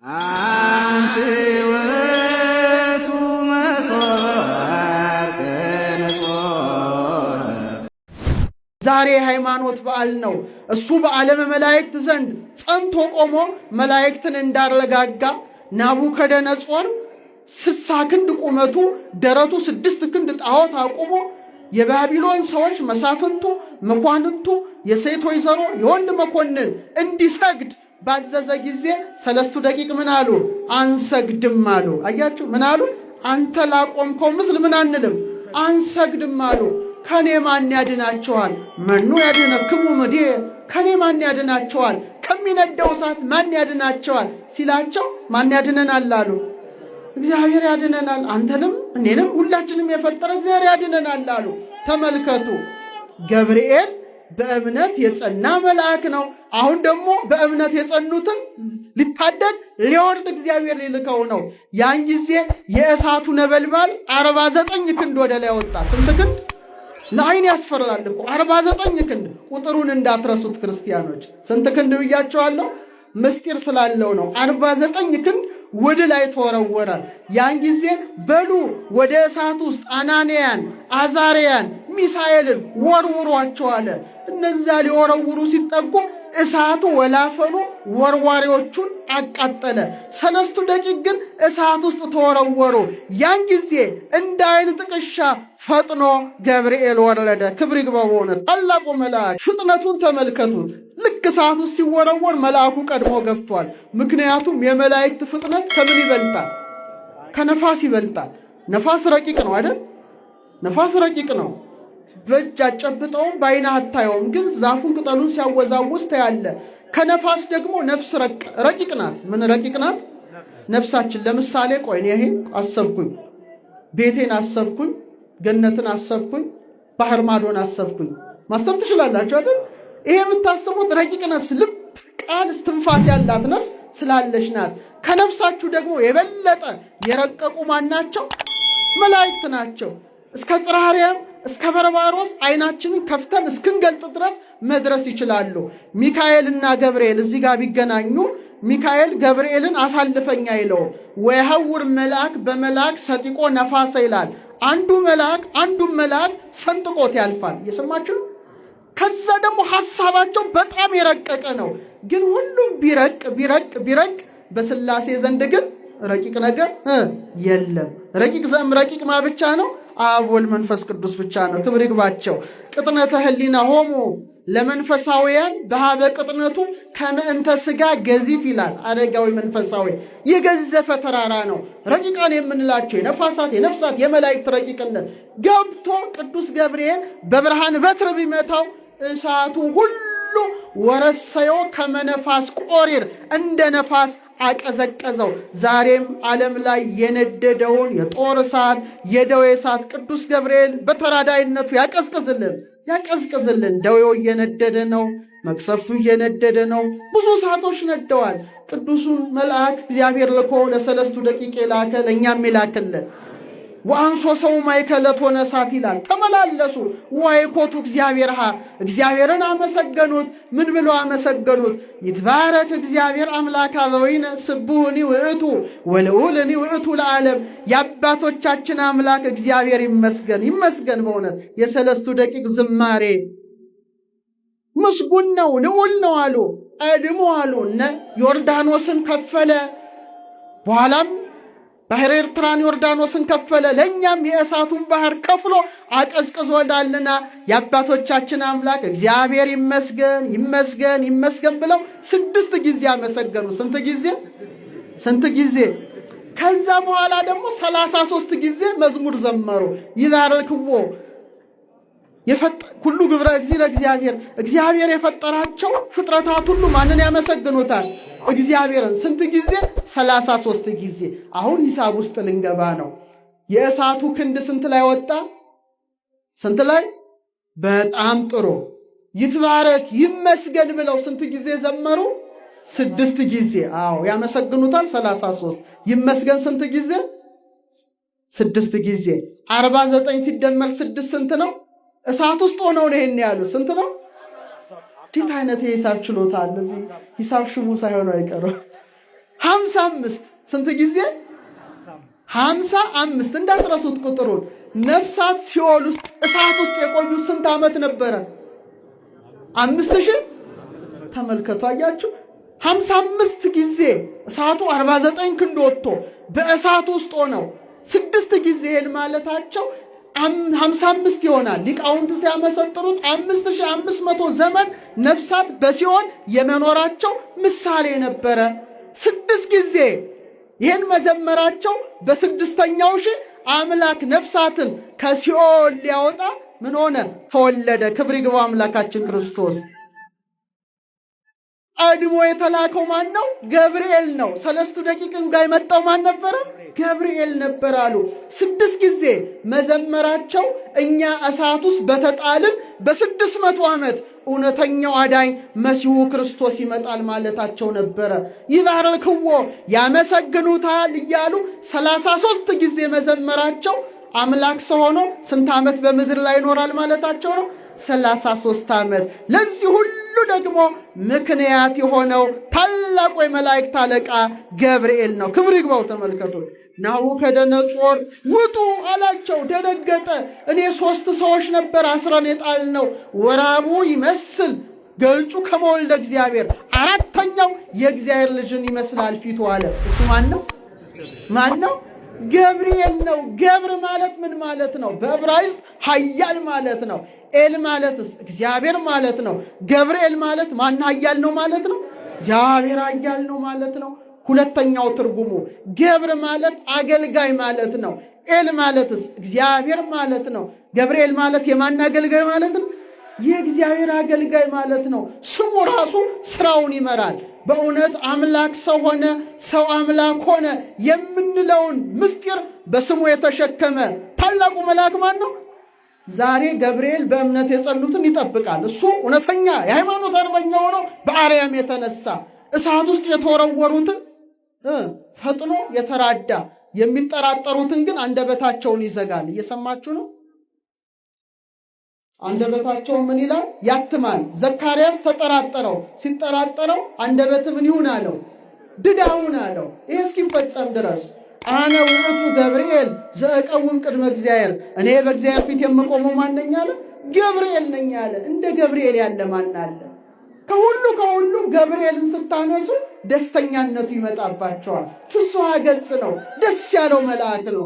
አንቲ ውእቱ መሶበ ወርቅ ንጹሕ። ዛሬ ሃይማኖት በዓል ነው። እሱ በዓለመ መላእክት ዘንድ ጸንቶ ቆሞ መላእክትን እንዳረጋጋ ናቡከደነጾር 60 ክንድ ቁመቱ ደረቱ 6 ክንድ ጣዖት አቁሞ የባቢሎን ሰዎች መሳፍንቱ፣ መኳንንቱ፣ የሴት ወይዘሮ፣ የወንድ መኮንን እንዲሰግድ ባዘዘ ጊዜ 3 ደቂቅ ምን አሉ? አንሰግድም አሉ። አያችሁ ምን አሉ? አንተ ላቆምከው ምስል ምን አንልም አንሰግድም አሉ። ከኔ ማን ያድናቸዋል? መኑ ያድነክሙ እምኔ፣ ከኔ ማን ያድናቸዋል? ከሚነደው እሳት ማን ያድናቸዋል ሲላቸው ማን ያድነናል አሉ? እግዚአብሔር ያድነናል፣ አንተንም እኔንም ሁላችንም የፈጠረ እግዚአብሔር ያድነናል አሉ። ተመልከቱ፣ ገብርኤል በእምነት የጸና መልአክ ነው። አሁን ደግሞ በእምነት የጸኑትን ሊታደግ ሊወርድ እግዚአብሔር ሊልከው ነው። ያን ጊዜ የእሳቱ ነበልባል 49 ክንድ ወደ ላይ ወጣ። ስንት ክንድ? ለዓይን ያስፈራል እኮ 49 ክንድ። ቁጥሩን እንዳትረሱት ክርስቲያኖች። ስንት ክንድ ብያቸዋለሁ? ምስጢር ስላለው ነው። 49 ክንድ ወደ ላይ ተወረወረ። ያን ጊዜ በሉ ወደ እሳት ውስጥ አናንያን፣ አዛርያን፣ ሚሳኤልን ወርውሯቸው አለ። እነዛ ሊወረውሩ ሲጠጉ እሳቱ ወላፈኑ ወርዋሪዎቹን አቃጠለ። 3 ደቂቅ ግን እሳት ውስጥ ተወረወሩ። ያን ጊዜ እንደ ዓይን ጥቅሻ ፈጥኖ ገብርኤል ወረደ። ክብር ይግባው። በእውነት ታላቁ መልአክ ፍጥነቱን ተመልከቱት። ልክ እሳት ውስጥ ሲወረወር መልአኩ ቀድሞ ገብቷል። ምክንያቱም የመላእክት ፍጥነት ከምን ይበልጣል? ከነፋስ ይበልጣል። ነፋስ ረቂቅ ነው አይደል? ነፋስ ረቂቅ ነው። በእጅ አጨብጠውም በዓይንህ አታየውም፣ ግን ዛፉን ቅጠሉን ሲያወዛውዝ ታያለ። ከነፋስ ደግሞ ነፍስ ረቂቅ ናት። ምን ረቂቅ ናት? ነፍሳችን። ለምሳሌ ቆይ እኔ ይሄን አሰብኩኝ፣ ቤቴን አሰብኩኝ፣ ገነትን አሰብኩኝ፣ ባህር ማዶን አሰብኩኝ። ማሰብ ትችላላችሁ አይደል? ይሄ የምታስቡት ረቂቅ ነፍስ፣ ልብ፣ ቃል፣ እስትንፋስ ያላት ነፍስ ስላለች ናት። ከነፍሳችሁ ደግሞ የበለጠ የረቀቁ ማናቸው? መላእክት ናቸው። እስከ ጽርሐ አርያም እስከ በርባሮስ ዓይናችንን ከፍተን እስክንገልጥ ድረስ መድረስ ይችላሉ። ሚካኤልና ገብርኤል እዚህ ጋር ቢገናኙ ሚካኤል ገብርኤልን አሳልፈኛ አይለውም። ወይሐውር መልአክ በመልአክ ሰጢቆ ነፋሰ ይላል። አንዱን መልአክ ሰንጥቆት ያልፋል። እየሰማችሁ? ከዛ ደግሞ ሐሳባቸው በጣም የረቀቀ ነው። ግን ሁሉም ቢረቅ በሥላሴ ዘንድ ግን ረቂቅ ነገር የለም። ረቂቅ ማ ብቻ ነው? አብ ወልድ መንፈስ ቅዱስ ብቻ ነው። ክብር ይግባቸው። ቅጥነተ ህሊና ሆሙ ለመንፈሳውያን በሃበ ቅጥነቱ ከመእንተ ሥጋ ገዚፍ ይላል አረጋዊ መንፈሳዊ። የገዘፈ ተራራ ነው። ረቂቃን የምንላቸው የነፋሳት፣ የነፍሳት፣ የመላእክት ረቂቅነት ገብቶ ቅዱስ ገብርኤል በብርሃን በትር ቢመታው እሳቱ ሁሉ ወረሰዮ ከመነፋስ ቆሪር እንደ ነፋስ አቀዘቀዘው። ዛሬም ዓለም ላይ የነደደውን የጦር እሳት፣ የደዌ እሳት ቅዱስ ገብርኤል በተራዳይነቱ ያቀዝቅዝልን። ደዌው እየነደደ ነው። መቅሰፍቱ እየነደደ ነው። ብዙ እሳቶች ነደዋል። ቅዱሱን መልአክ እግዚአብሔር ልኮ ለ3 ደቂቅ የላከ ለእኛም ይላክልን። ወአንሶ ሰው ማይከለት ሆነ እሳት ይላል። ተመላለሱ ወይኮቱ እግዚአብሔርን አመሰገኑት። ምን ብሎ አመሰገኑት? ይትባረክ እግዚአብሔር አምላክ አበዊነ ስቡህኒ ውእቱ ወልዑልኒ ውእቱ ለዓለም። የአባቶቻችን አምላክ እግዚአብሔር ይመስገን። በእውነት የ3 ደቂቅ ዝማሬ ምስጉን ነው፣ ልዑል ነው አሉ። ቀድሞ አሉ እነ ዮርዳኖስን ከፈለ። በኋላም ባህር ኤርትራን ዮርዳኖስን ከፈለ። ለእኛም የእሳቱን ባህር ከፍሎ አቀዝቅዞናልና የአባቶቻችን አምላክ እግዚአብሔር ይመስገን ብለው 6 ጊዜ አመሰገኑ። ስንት ጊዜ? ከዛ በኋላ ደግሞ 33 ጊዜ መዝሙር ዘመሩ። ይባርክዎ ሁሉ ግብረ እግዚአብሔር። እግዚአብሔር የፈጠራቸው ፍጥረታት ሁሉ ማንን ያመሰግኑታል? እግዚአብሔርን። ስንት ጊዜ? 33 ጊዜ። አሁን ሂሳብ ውስጥ ልንገባ ነው። የእሳቱ ክንድ ስንት ላይ ወጣ? ስንት ላይ? በጣም ጥሩ። ይትባረክ ይመስገን ብለው ስንት ጊዜ ዘመሩ? 6 ጊዜ። አዎ ያመሰግኑታል። 33 ይመስገን ስንት ጊዜ? 6 ጊዜ። 49 ሲደመር 6 ስንት ነው? እሳት ውስጥ ሆነው ነው ይሄን ያሉ። ስንት ነው? እንዴት አይነት የሂሳብ ችሎታ! እነዚህ ሂሳብ ሽሙ ሳይሆን አይቀርም። 55 ስንት ጊዜ? 55 እንዳትረሱት ቁጥሩን። ነፍሳት ሲኦል ውስጥ እሳት ውስጥ የቆዩት ስንት ዓመት ነበረ? 5000 ተመልከቱ። አያችሁ 55 ጊዜ እሳቱ 49 ክንድ ወጥቶ በእሳቱ ውስጥ ሆነው 6 ጊዜ ሄድ ማለታቸው 55 ይሆናል። ሊቃውንት ሲያመሰጥሩት 5500 ዘመን ነፍሳት በሲኦል የመኖራቸው ምሳሌ ነበረ። 6 ጊዜ ይህን መዘመራቸው በስድስተኛው ሺህ አምላክ ነፍሳትን ከሲኦል ሊያወጣ ምን ሆነ? ተወለደ። ክብር ይግባው አምላካችን ክርስቶስ። ቀድሞ የተላከው ማን ነው? ገብርኤል ነው። 3 ደቂቅም ጋር የመጣው ማን ነበረ? ገብርኤል ነበር አሉ። 6 ጊዜ መዘመራቸው እኛ እሳት ውስጥ በተጣልን በ600 ዓመት እውነተኛው አዳኝ መሲሁ ክርስቶስ ይመጣል ማለታቸው ነበረ። ይባርክዎ ያመሰግኑታል እያሉ 33 ጊዜ መዘመራቸው አምላክ ሰው ሆኖ ስንት ዓመት በምድር ላይ ይኖራል ማለታቸው ነው? 33 ዓመት። ለዚህ ሁሉ ደግሞ ምክንያት የሆነው ታላቁ የመላእክት አለቃ ገብርኤል ነው። ክብር ይግባው። ተመልከቱ። ናቡከደነጾር ውጡ አላቸው። ደነገጠ። እኔ 3 ሰዎች ነበር አስረን የጣልነው፣ ወራቡ ይመስል ገልጩ ከመወልደ እግዚአብሔር፣ 4ተኛው የእግዚአብሔር ልጅን ይመስላል ፊቱ አለ። እሱ ማን ነው? ማን ነው? ገብርኤል ነው። ገብር ማለት ምን ማለት ነው? በዕብራይስጥ ኃያል ማለት ነው። ኤል ማለትስ እግዚአብሔር ማለት ነው። ገብርኤል ማለት ማን ኃያል ነው ማለት ነው? እግዚአብሔር ኃያል ነው ማለት ነው። ሁለተኛው ትርጉሙ ገብር ማለት አገልጋይ ማለት ነው። ኤል ማለትስ እግዚአብሔር ማለት ነው። ገብርኤል ማለት የማን አገልጋይ ማለት ነው? የእግዚአብሔር አገልጋይ ማለት ነው። ስሙ ራሱ ስራውን ይመራል። በእውነት አምላክ ሰው ሆነ፣ ሰው አምላክ ሆነ የምንለውን ምስጢር በስሙ የተሸከመ ታላቁ መልአክ ማን ነው? ዛሬ ገብርኤል በእምነት የጸኑትን ይጠብቃል። እሱ እውነተኛ የሃይማኖት አርበኛ ሆኖ በአርያም የተነሳ እሳት ውስጥ የተወረወሩትን ፈጥኖ የተራዳ፣ የሚጠራጠሩትን ግን አንደበታቸውን ይዘጋል። እየሰማችሁ ነው? አንደበታቸውን ምን ይላል? ያትማል። ዘካርያስ ተጠራጠረው። ሲጠራጠረው አንደበት ምን ይሁን አለው? ድዳውን አለው። ይሄ እስኪፈጸም ድረስ አነ ውእቱ ገብርኤል ዘእቀውም ቅድመ እግዚአብሔር፣ እኔ በእግዚአብሔር ፊት የምቆመው ማን ነኝ አለ? ገብርኤል ነኝ አለ። እንደ ገብርኤል ያለ ማን አለ? ከሁሉ ገብርኤልን ስታነሱ ደስተኛነቱ ይመጣባቸዋል። ፍስሐ ገጽ ነው። ደስ ያለው መልአክ ነው።